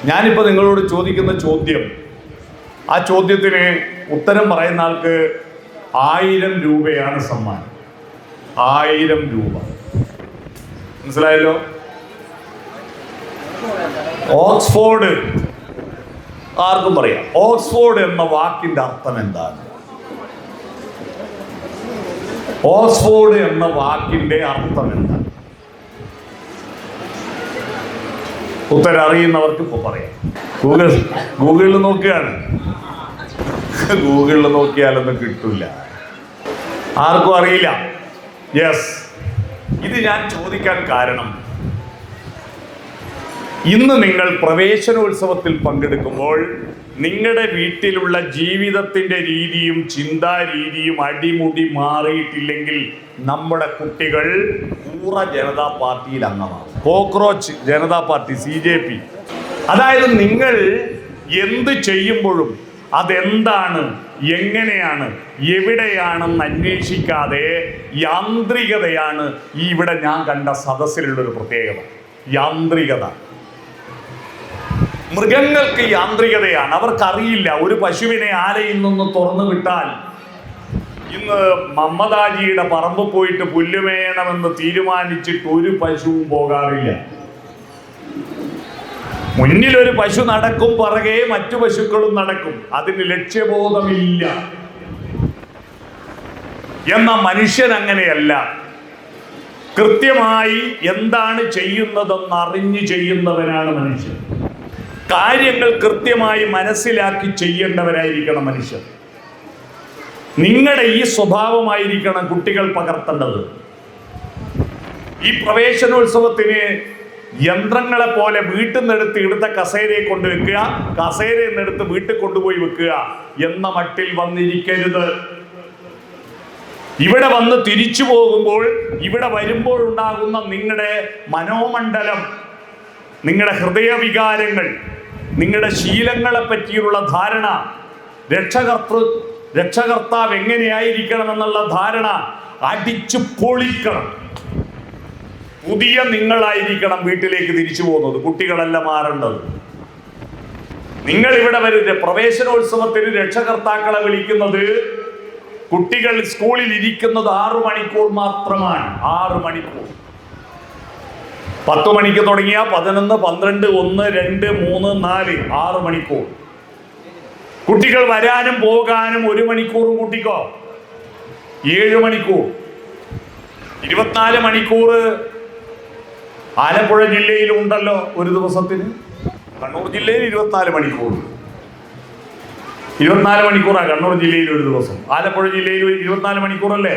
ഞാനിപ്പോൾ നിങ്ങളോട് ചോദിക്കുന്ന ചോദ്യം, ആ ചോദ്യത്തിന് ഉത്തരം പറയുന്ന ആൾക്ക് 1000 രൂപയാണ് സമ്മാനം. 1000 രൂപ. മനസ്സിലായല്ലോ? ഓക്സ്ഫോർഡ് ആർക്കും പറയാം. ഓക്സ്ഫോർഡ് എന്ന വാക്കിന്റെ അർത്ഥം എന്താണ്? ഓക്സ്ഫോർഡ് എന്ന വാക്കിന്റെ അർത്ഥം എന്താണ്? ഉത്തരം അറിയുന്നവർക്ക് ഇപ്പൊ പറയാം. ഗൂഗിളിൽ നോക്കുകയാണ്. ഗൂഗിളിൽ നോക്കിയാലൊന്നും കിട്ടില്ല. ആർക്കും അറിയില്ല. യെസ്, ഇത് ഞാൻ ചോദിക്കാൻ കാരണം, ഇന്ന് നിങ്ങൾ പ്രവേശനോത്സവത്തിൽ പങ്കെടുക്കുമ്പോൾ നിങ്ങളുടെ വീട്ടിലുള്ള ജീവിതത്തിൻ്റെ രീതിയും ചിന്താരീതിയും അടിമുടി മാറിയിട്ടില്ലെങ്കിൽ നമ്മുടെ കുട്ടികൾ പൂർവ്വ ജനതാ പാർട്ടിയിൽ അംഗമാകും. Cockroach Janata party, CJP. അതായത് നിങ്ങൾ എന്ത് ചെയ്യുമ്പോഴും അതെന്താണ്, എങ്ങനെയാണ്, എവിടെയാണെന്ന് അന്വേഷിക്കാതെ യാന്ത്രികതയാണ് ഇവിടെ ഞാൻ കണ്ട സദസ്സിലുള്ളൊരു പ്രത്യേകത. യാന്ത്രികത. മൃഗങ്ങൾക്ക് യാന്ത്രികതയാണ്. അവർക്കറിയില്ല. ഒരു പശുവിനെ ആലയിൽ നിന്ന് തുറന്നു വിട്ടാൽ, ഇന്ന് മമ്മദാജിയുടെ പറമ്പ് പോയിട്ട് പുല്ലുമേയണമെന്ന് തീരുമാനിച്ചിട്ട് ഒരു പശുവും പോകാറില്ല. മുന്നിൽ ഒരു പശു നടക്കും, പുറകെ മറ്റു പശുക്കളും നടക്കും. അതിന് ലക്ഷ്യബോധമില്ല. എന്നാൽ മനുഷ്യൻ അങ്ങനെയല്ല. കൃത്യമായി എന്താണ് ചെയ്യുന്നതെന്ന് അറിഞ്ഞു ചെയ്യുന്നവനാണ് മനുഷ്യൻ. കാര്യങ്ങൾ കൃത്യമായി മനസ്സിലാക്കി ചെയ്യേണ്ടവരായിരിക്കണം മനുഷ്യർ. നിങ്ങളുടെ ഈ സ്വഭാവമായിരിക്കണം കുട്ടികൾ പകർത്തേണ്ടത്. ഈ പ്രവേശനോത്സവത്തിന് യന്ത്രങ്ങളെ പോലെ വീട്ടിൽ നിന്നെടുത്ത് ഇവിടുത്തെ കസേരയെ കൊണ്ട് വെക്കുക, കസേരയിൽ നിന്നെടുത്ത് വീട്ടിൽ കൊണ്ടുപോയി വെക്കുക എന്ന മട്ടിൽ വന്നിരിക്കരുത്. ഇവിടെ വന്ന് തിരിച്ചു പോകുമ്പോൾ, ഇവിടെ വരുമ്പോൾ ഉണ്ടാകുന്ന നിങ്ങളുടെ മനോമണ്ഡലം, നിങ്ങളുടെ ഹൃദയവികാരങ്ങൾ, നിങ്ങളുടെ ശീലങ്ങളെ പറ്റിയുള്ള ധാരണ, രക്ഷകർത്താവ് എങ്ങനെയായിരിക്കണമെന്നുള്ള ധാരണ അടിച്ചു പൊളിക്കണം. പുതിയ നിങ്ങളായിരിക്കണം വീട്ടിലേക്ക് തിരിച്ചു പോകുന്നത്. കുട്ടികളല്ല മാറേണ്ടത്. നിങ്ങൾ ഇവിടെ വരുന്ന പ്രവേശനോത്സവത്തിന് രക്ഷകർത്താക്കളെ വിളിക്കുന്നത്, കുട്ടികൾ സ്കൂളിൽ ഇരിക്കുന്നത് 6 മണിക്കൂർ മാത്രമാണ്. 6 മണിക്കൂർ. 10 മണിക്ക് തുടങ്ങിയ 11, 12, 1, 2, 3, 4, 6 മണിക്കൂർ. കുട്ടികൾ വരാനും പോകാനും 1 മണിക്കൂറും കൂട്ടിക്കോ, 7 മണിക്കൂർ. 24 മണിക്കൂർ ആലപ്പുഴ ജില്ലയിലും ഉണ്ടല്ലോ ഒരു ദിവസത്തിന്. കണ്ണൂർ ജില്ലയിൽ 24 മണിക്കൂർ. 24 മണിക്കൂറാണ് കണ്ണൂർ ജില്ലയിൽ ഒരു ദിവസം. ആലപ്പുഴ ജില്ലയിൽ 24 മണിക്കൂറല്ലേ?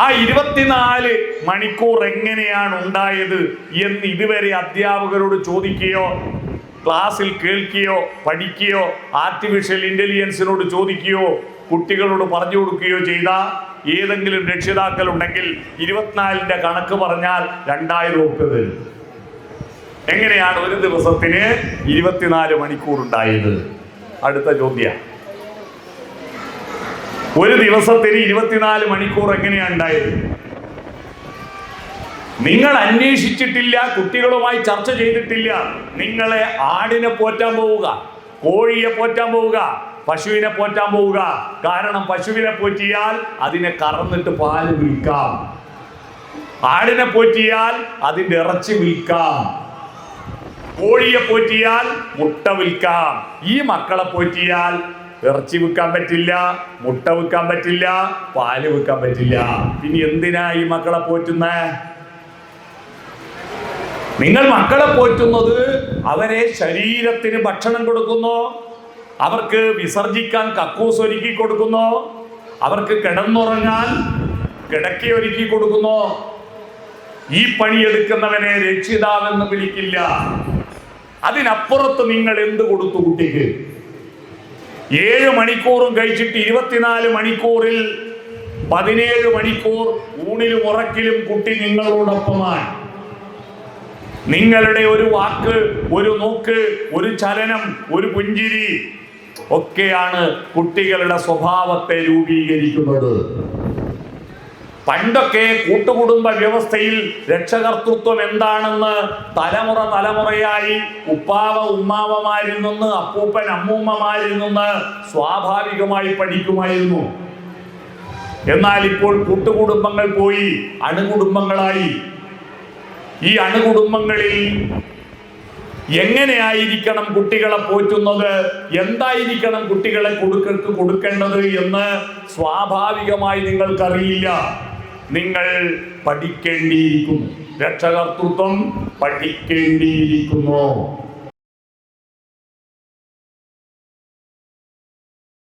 ആ 24 മണിക്കൂർ എങ്ങനെയാണ് ഉണ്ടായത് എന്ന് ഇതുവരെ അധ്യാപകരോട് ചോദിക്കുകയോ, ക്ലാസ്സിൽ കേൾക്കുകയോ, പഠിക്കുകയോ, ആർട്ടിഫിഷ്യൽ ഇന്റലിജൻസിനോട് ചോദിക്കുകയോ, കുട്ടികളോട് പറഞ്ഞു കൊടുക്കുകയോ ചെയ്ത ഏതെങ്കിലും രക്ഷിതാക്കൾ ഉണ്ടെങ്കിൽ 24ന്റെ കണക്ക് പറഞ്ഞാൽ 2000 രൂപ തരും. എങ്ങനെയാണ് ഒരു ദിവസത്തിന് 24 മണിക്കൂർ ഉണ്ടായത്? അടുത്ത ചോദ്യം. ഒരു ദിവസത്തിന് 24 മണിക്കൂർ എങ്ങനെയാണ് ഉണ്ടായത്? നിങ്ങൾ അന്വേഷിച്ചിട്ടില്ല, കുട്ടികളുമായി ചർച്ച ചെയ്തിട്ടില്ല. നിങ്ങളെ ആടിനെ പോറ്റാൻ പോവുക, കോഴിയെ പോറ്റാൻ പോവുക, പശുവിനെ പോറ്റാൻ പോവുക. കാരണം പശുവിനെ പോറ്റിയാൽ അതിനെ കറന്നിട്ട് പാല് വിൽക്കാം, ആടിനെ പോറ്റിയാൽ അതിൻ്റെ ഇറച്ചി വിൽക്കാം, കോഴിയെ പോറ്റിയാൽ മുട്ട വിൽക്കാം. ഈ മക്കളെ പോറ്റിയാൽ ഇറച്ചി വിൽക്കാൻ പറ്റില്ല, മുട്ട വിൽക്കാൻ പറ്റില്ല, പാല് വിൽക്കാൻ പറ്റില്ല. പിന്നെ എന്തിനാ ഈ മക്കളെ പോറ്റുന്നേ? നിങ്ങൾ മക്കളെ പോറ്റുന്നത് അവരെ ശരീരത്തിന് ഭക്ഷണം കൊടുക്കുന്നു, അവർക്ക് വിസർജിക്കാൻ കക്കൂസ് ഒരുക്കി കൊടുക്കുന്നു, അവർക്ക് കിടന്നുറങ്ങാൻ കിടക്ക ഒരുക്കി കൊടുക്കുന്നു. ഈ പണിയെടുക്കുന്നവനെ രക്ഷിതാവെന്ന് വിളിക്കില്ല. അതിനപ്പുറത്ത് നിങ്ങൾ എന്ത് കൊടുത്തു കുട്ടിക്ക്? 7 മണിക്കൂറും കഴിച്ചിട്ട് 24 മണിക്കൂറിൽ 17 മണിക്കൂർ ഊണിലും ഉറക്കിലും കുട്ടി നിങ്ങളോടൊപ്പമാണ്. നിങ്ങളുടെ ഒരു വാക്ക്, ഒരു നോക്ക്, ഒരു ചലനം, ഒരു പുഞ്ചിരി ഒക്കെയാണ് കുട്ടികളുടെ സ്വഭാവത്തെ രൂപീകരിക്കുന്നത്. പണ്ടൊക്കെ കൂട്ടുകുടുംബ വ്യവസ്ഥയിൽ രക്ഷകർത്തൃത്വം എന്താണെന്ന് തലമുറയായി ഉപ്പാവ ഉമ്മാവമാരിൽ നിന്ന് അപ്പൂപ്പൻ അമ്മൂമ്മമാരിൽ നിന്ന് സ്വാഭാവികമായി പഠിക്കുമായിരുന്നു. എന്നാൽ ഇപ്പോൾ കൂട്ടുകുടുംബങ്ങൾ പോയി അണുകുടുംബങ്ങളായി. ഈ അണുകുടുംബങ്ങളിൽ എങ്ങനെയായിരിക്കണം കുട്ടികളെ പോറ്റുന്നത്, എന്തായിരിക്കണം കുട്ടികളെ കൊടുക്കേണ്ടത് എന്ന് സ്വാഭാവികമായി നിങ്ങൾക്കറിയില്ല. നിങ്ങൾ പഠിക്കേണ്ടിയിരിക്കുന്നു. രക്ഷകർത്തൃത്വം പഠിക്കേണ്ടിയിരിക്കുന്നു.